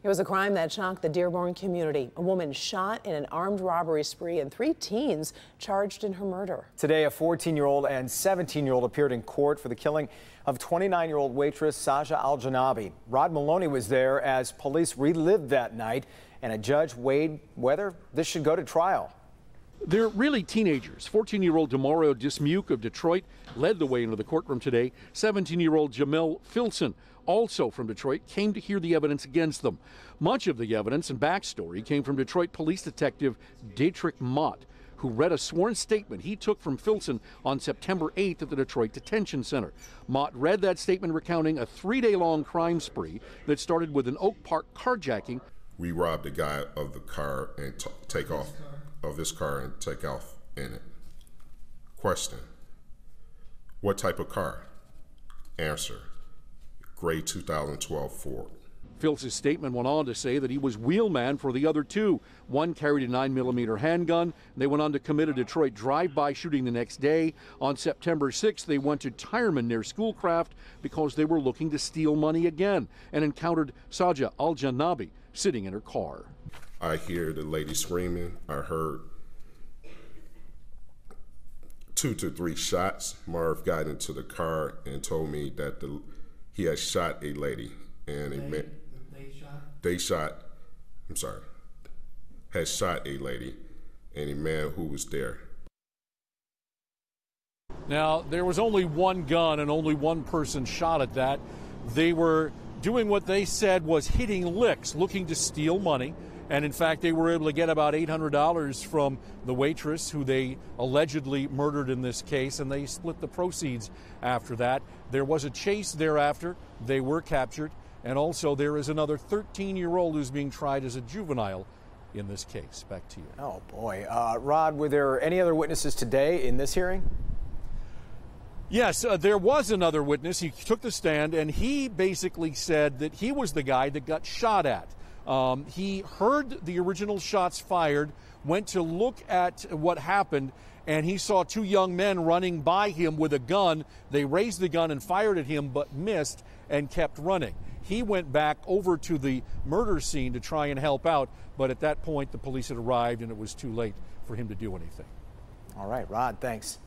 It was a crime that shocked the Dearborn community. A woman shot in an armed robbery spree and 3 teens charged in her murder. Today, a 14-year-old and 17-year-old appeared in court for the killing of 29-year-old waitress Saja Al-Janabi. Rod Maloney was there as police relived that night, and a judge weighed whether this should go to trial. They're really teenagers. 14-year-old Demario Dismuke of Detroit led the way into the courtroom today. 17-year-old Jamel Filson, also from Detroit, came to hear the evidence against them. Much of the evidence and backstory came from Detroit police detective Dietrich Mott, who read a sworn statement he took from Filson on September 8th at the Detroit Detention Center. Mott read that statement recounting a 3-day-long crime spree that started with an Oak Park carjacking. We robbed the guy of the car and take off of his car and take off in it. Question: what type of car? Answer: gray 2012 Ford. Filson's statement went on to say that he was wheelman for the other two. One carried a 9mm handgun. They went on to commit a Detroit drive-by shooting the next day. On September 6th, they went to Tireman near Schoolcraft because they were looking to steal money again and encountered Saja Al-Janabi sitting in her car. I hear the lady screaming. I heard 2 to 3 shots. Marv got into the car and told me that he had shot a lady, and had shot a lady and a man who was there. Now, there was only one gun and only one person shot at that. They were doing what they said was hitting licks, looking to steal money. And in fact, they were able to get about $800 from the waitress who they allegedly murdered in this case, and they split the proceeds after that. There was a chase thereafter. They were captured. And also there is another 13-year-old who's being tried as a juvenile in this case. Back to you. Oh, boy. Rod, were there any other witnesses today in this hearing? Yes, there was another witness. He took the stand, and he basically said that he was the guy that got shot at. He heard the original shots fired, went to look at what happened, and he saw 2 young men running by him with a gun. They raised the gun and fired at him, but missed and kept running. He went back over to the murder scene to try and help out, but at that point the police had arrived and it was too late for him to do anything. All right, Rod, thanks.